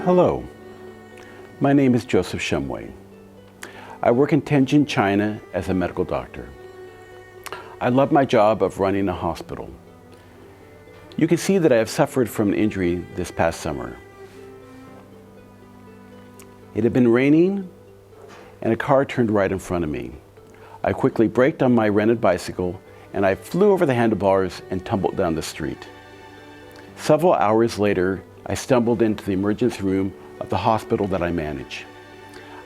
Hello, my name is Joseph Shumway. I work in Tianjin, China as a medical doctor. I love my job of running a hospital. You can see that I have suffered from an injury this past summer. It had been raining and a car turned right in front of me. I quickly braked on my rented bicycle and I flew over the handlebars and tumbled down the street. Several hours later, I stumbled into the emergency room of the hospital that I manage.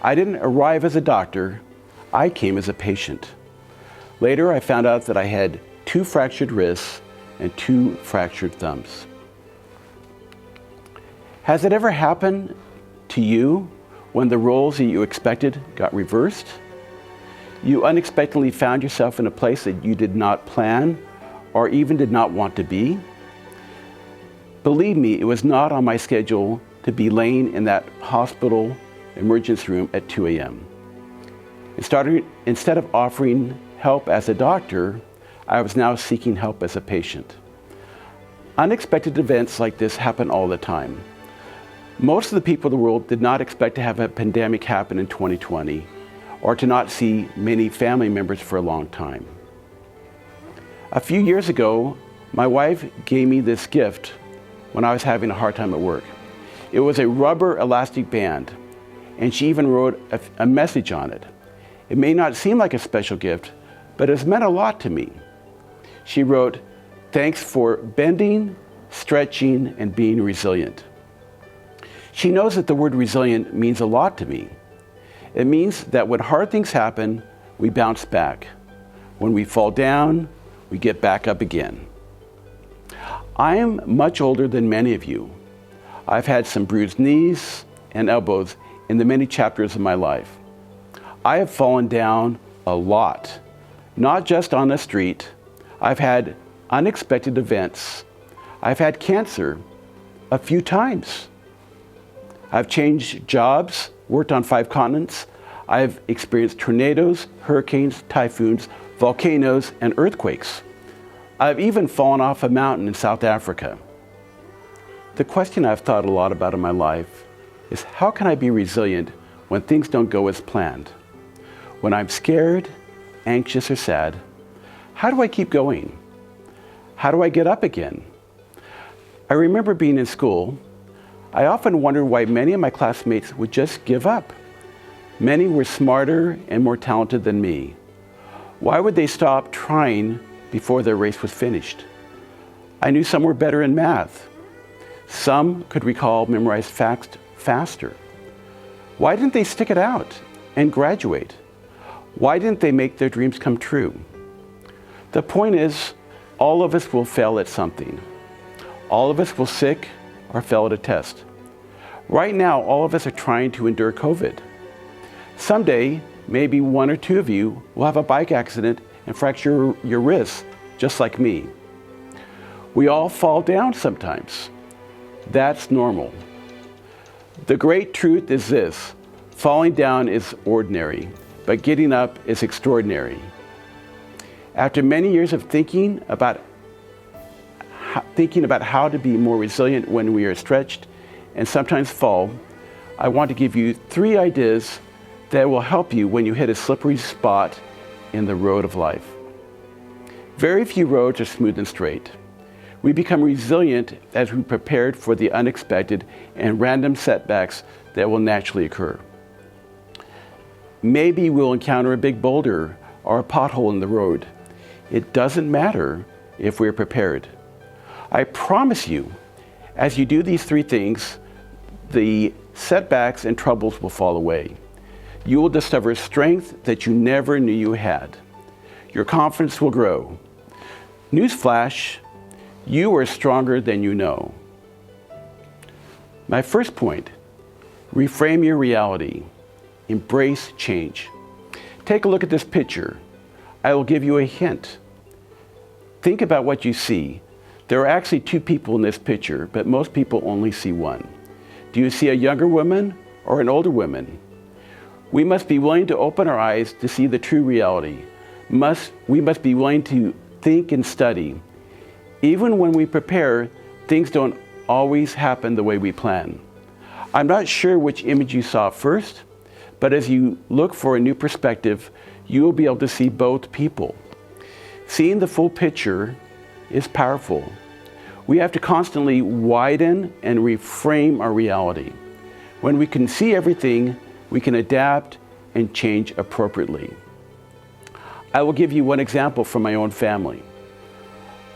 I didn't arrive as a doctor, I came as a patient. Later, I found out that I had 2 fractured wrists and 2 fractured thumbs. Has it ever happened to you when the roles that you expected got reversed? You unexpectedly found yourself in a place that you did not plan or even did not want to be? Believe me, it was not on my schedule to be laying in that hospital emergency room at 2 a.m. Instead of offering help as a doctor, I was now seeking help as a patient. Unexpected events like this happen all the time. Most of the people in the world did not expect to have a pandemic happen in 2020 or to not see many family members for a long time. A few years ago, my wife gave me this gift when I was having a hard time at work. It was a rubber elastic band, and she even wrote a message on it. It may not seem like a special gift, but it's meant a lot to me. She wrote, "Thanks for bending, stretching, and being resilient." She knows that the word resilient means a lot to me. It means that when hard things happen, we bounce back. When we fall down, we get back up again. I am much older than many of you. I've had some bruised knees and elbows in the many chapters of my life. I have fallen down a lot, not just on the street. I've had unexpected events. I've had cancer a few times. I've changed jobs, worked on 5 continents. I've experienced tornadoes, hurricanes, typhoons, volcanoes, and earthquakes. I've even fallen off a mountain in South Africa. The question I've thought a lot about in my life is, how can I be resilient when things don't go as planned? When I'm scared, anxious, or sad, how do I keep going? How do I get up again? I remember being in school. I often wondered why many of my classmates would just give up. Many were smarter and more talented than me. Why would they stop trying before their race was finished? I knew some were better in math. Some could recall memorized facts faster. Why didn't they stick it out and graduate? Why didn't they make their dreams come true? The point is, all of us will fail at something. All of us will sick or fail at a test. Right now, all of us are trying to endure COVID. Someday, maybe 1 or 2 of you will have a bike accident and fracture your wrists, just like me. We all fall down sometimes. That's normal. The great truth is this: falling down is ordinary, but getting up is extraordinary. After many years of thinking about how to be more resilient when we are stretched and sometimes fall, I want to give you 3 ideas that will help you when you hit a slippery spot in the road of life. Very few roads are smooth and straight. We become resilient as we prepare for the unexpected and random setbacks that will naturally occur. Maybe we'll encounter a big boulder or a pothole in the road. It doesn't matter if we're prepared. I promise you, as you do these 3 things, the setbacks and troubles will fall away. You will discover strength that you never knew you had. Your confidence will grow. Newsflash, you are stronger than you know. My first point, reframe your reality. Embrace change. Take a look at this picture. I will give you a hint. Think about what you see. There are actually 2 people in this picture, but most people only see one. Do you see a younger woman or an older woman? We must be willing to open our eyes to see the true reality. We must be willing to think and study. Even when we prepare, things don't always happen the way we plan. I'm not sure which image you saw first, but as you look for a new perspective, you will be able to see both people. Seeing the full picture is powerful. We have to constantly widen and reframe our reality. When we can see everything, we can adapt and change appropriately. I will give you one example from my own family.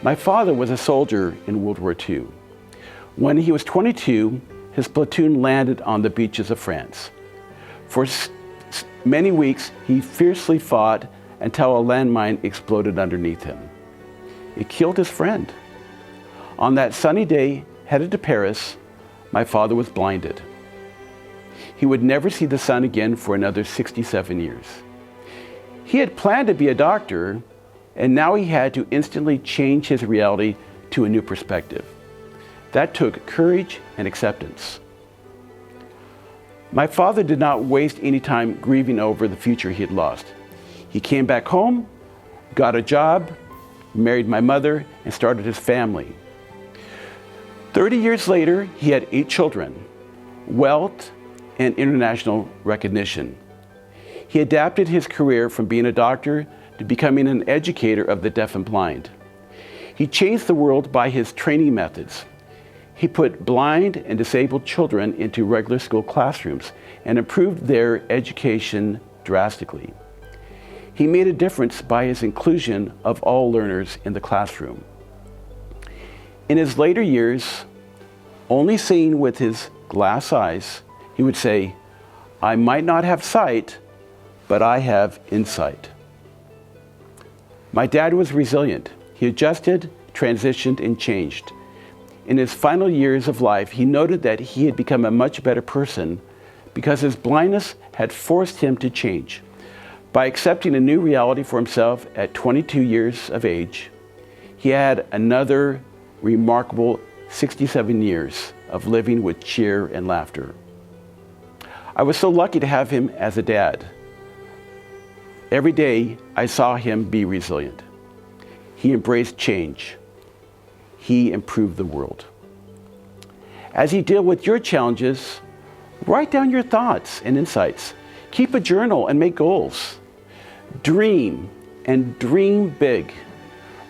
My father was a soldier in World War II. When he was 22, his platoon landed on the beaches of France. For many weeks, he fiercely fought until a landmine exploded underneath him. It killed his friend. On that sunny day, headed to Paris, my father was blinded. He would never see the sun again for another 67 years. He had planned to be a doctor, and now he had to instantly change his reality to a new perspective. That took courage and acceptance. My father did not waste any time grieving over the future he had lost. He came back home, got a job, married my mother, and started his family. 30 years later, he had 8 children, wealth, and international recognition. He adapted his career from being a doctor to becoming an educator of the deaf and blind. He changed the world by his training methods. He put blind and disabled children into regular school classrooms and improved their education drastically. He made a difference by his inclusion of all learners in the classroom. In his later years, only seeing with his glass eyes, he would say, "I might not have sight, but I have insight." My dad was resilient. He adjusted, transitioned, and changed. In his final years of life, he noted that he had become a much better person because his blindness had forced him to change. By accepting a new reality for himself at 22 years of age, he had another remarkable 67 years of living with cheer and laughter. I was so lucky to have him as a dad. Every day, I saw him be resilient. He embraced change. He improved the world. As you deal with your challenges, write down your thoughts and insights. Keep a journal and make goals. Dream and dream big.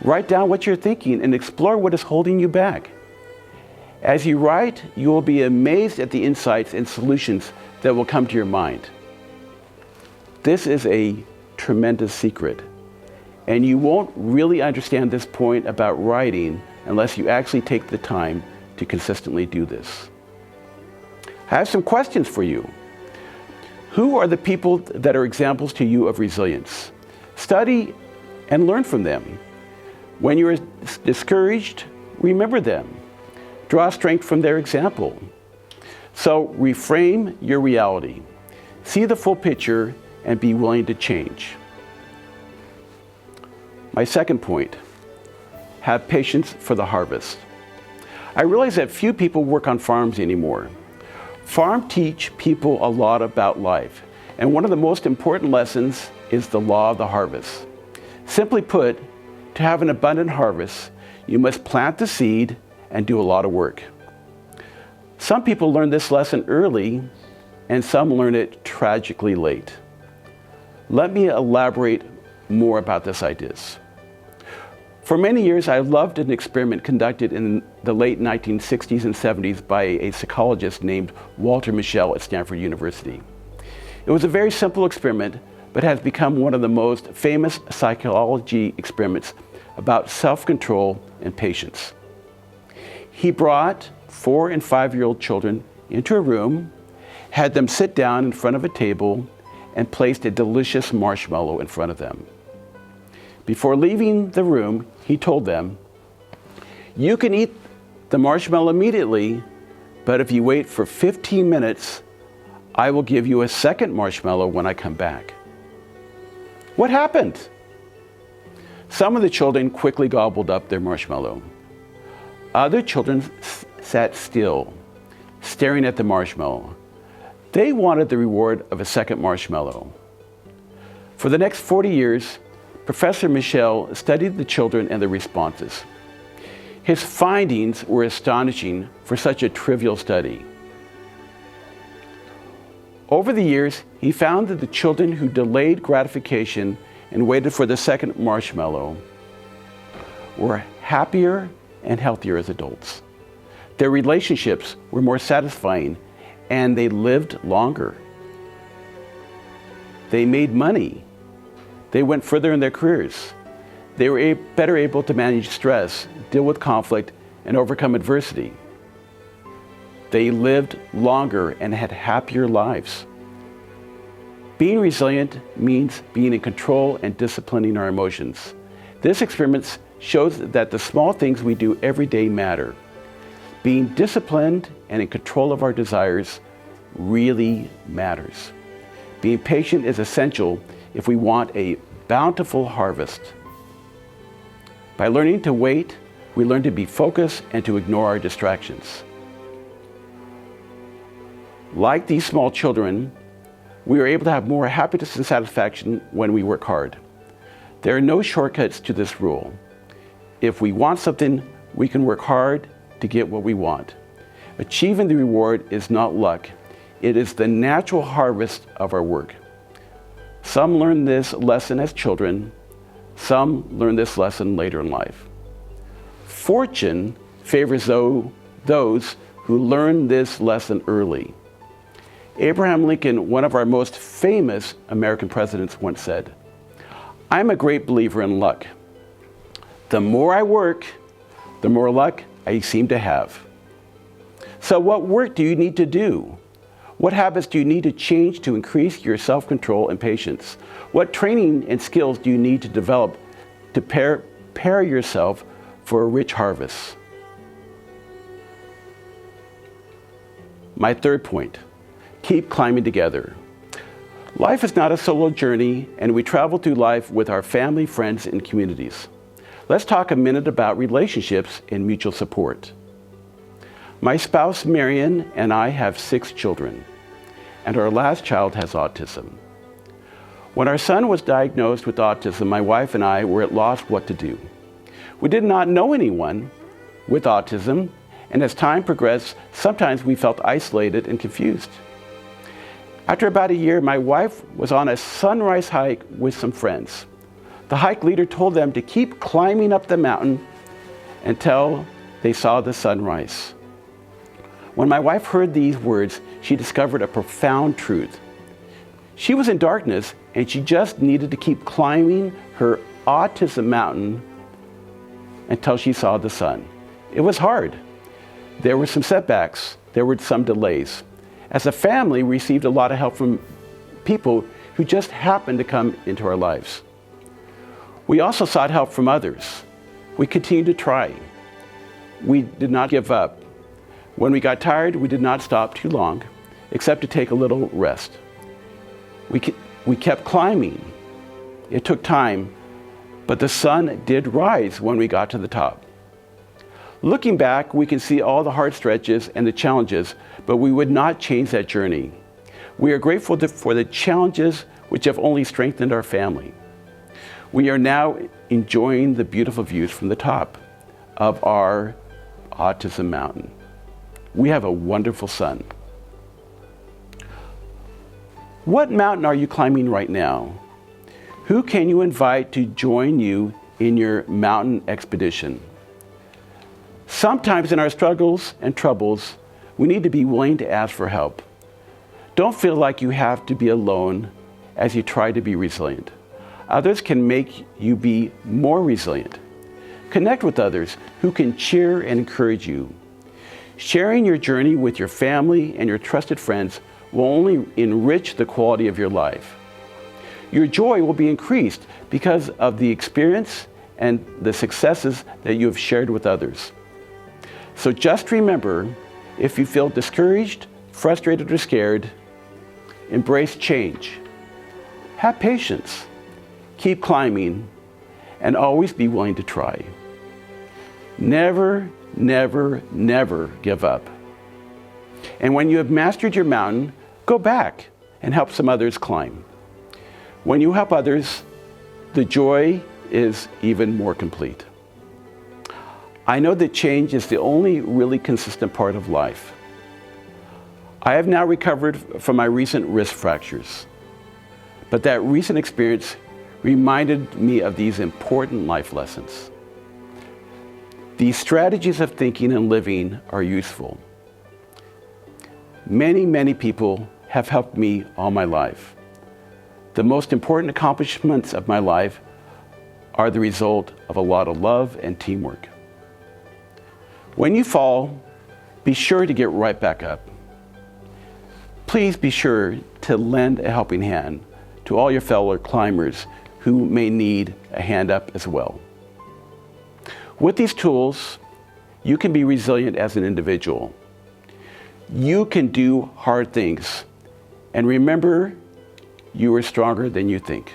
Write down what you're thinking and explore what is holding you back. As you write, you will be amazed at the insights and solutions that will come to your mind. This is a tremendous secret, and you won't really understand this point about writing unless you actually take the time to consistently do this. I have some questions for you. Who are the people that are examples to you of resilience? Study and learn from them. When you're discouraged, remember them. Draw strength from their example. So reframe your reality. See the full picture and be willing to change. My second point, have patience for the harvest. I realize that few people work on farms anymore. Farms teach people a lot about life, and one of the most important lessons is the law of the harvest. Simply put, to have an abundant harvest, you must plant the seed and do a lot of work. Some people learn this lesson early, and some learn it tragically late. Let me elaborate more about these ideas. For many years, I loved an experiment conducted in the late 1960s and 70s by a psychologist named Walter Mischel at Stanford University. It was a very simple experiment, but has become one of the most famous psychology experiments about self-control and patience. He brought 4- and 5-year-old children into a room, had them sit down in front of a table, and placed a delicious marshmallow in front of them. Before leaving the room, he told them, "You can eat the marshmallow immediately, but if you wait for 15 minutes, I will give you a second marshmallow when I come back." What happened? Some of the children quickly gobbled up their marshmallow. Other children sat still, staring at the marshmallow. They wanted the reward of a second marshmallow. For the next 40 years, Professor Mischel studied the children and their responses. His findings were astonishing for such a trivial study. Over the years, he found that the children who delayed gratification and waited for the second marshmallow were happier and healthier as adults. Their relationships were more satisfying and they lived longer. They made money. They went further in their careers. They were better able to manage stress, deal with conflict, and overcome adversity. They lived longer and had happier lives. Being resilient means being in control and disciplining our emotions. This experiment shows that the small things we do every day matter. Being disciplined and in control of our desires really matters. Being patient is essential if we want a bountiful harvest. By learning to wait, we learn to be focused and to ignore our distractions. Like these small children, we are able to have more happiness and satisfaction when we work hard. There are no shortcuts to this rule. If we want something, we can work hard to get what we want. Achieving the reward is not luck. It is the natural harvest of our work. Some learn this lesson as children. Some learn this lesson later in life. Fortune favors those who learn this lesson early. Abraham Lincoln, one of our most famous American presidents, once said, "I'm a great believer in luck. The more I work, the more luck I seem to have." So what work do you need to do? What habits do you need to change to increase your self-control and patience? What training and skills do you need to develop to prepare yourself for a rich harvest? My third point, keep climbing together. Life is not a solo journey, and we travel through life with our family, friends, and communities. Let's talk a minute about relationships and mutual support. My spouse, Marion, and I have 6 children, and our last child has autism. When our son was diagnosed with autism, my wife and I were at loss what to do. We did not know anyone with autism, and as time progressed, sometimes we felt isolated and confused. After about a year, my wife was on a sunrise hike with some friends. The hike leader told them to keep climbing up the mountain until they saw the sunrise. When my wife heard these words, she discovered a profound truth. She was in darkness and she just needed to keep climbing her autism mountain until she saw the sun. It was hard. There were some setbacks. There were some delays. As a family, we received a lot of help from people who just happened to come into our lives. We also sought help from others. We continued to try. We did not give up. When we got tired, we did not stop too long, except to take a little rest. We kept climbing. It took time, but the sun did rise when we got to the top. Looking back, we can see all the hard stretches and the challenges, but we would not change that journey. We are grateful for the challenges which have only strengthened our family. We are now enjoying the beautiful views from the top of our autism mountain. We have a wonderful son. What mountain are you climbing right now? Who can you invite to join you in your mountain expedition? Sometimes in our struggles and troubles, we need to be willing to ask for help. Don't feel like you have to be alone as you try to be resilient. Others can make you be more resilient. Connect with others who can cheer and encourage you. Sharing your journey with your family and your trusted friends will only enrich the quality of your life. Your joy will be increased because of the experience and the successes that you have shared with others. So just remember, if you feel discouraged, frustrated, or scared, embrace change. Have patience. Keep climbing, and always be willing to try. Never, never, never give up. And when you have mastered your mountain, go back and help some others climb. When you help others, the joy is even more complete. I know that change is the only really consistent part of life. I have now recovered from my recent wrist fractures, but that recent experience reminded me of these important life lessons. These strategies of thinking and living are useful. Many people have helped me all my life. The most important accomplishments of my life are the result of a lot of love and teamwork. When you fall, be sure to get right back up. Please be sure to lend a helping hand to all your fellow climbers who may need a hand up as well. With these tools, you can be resilient as an individual. You can do hard things, and remember, you are stronger than you think.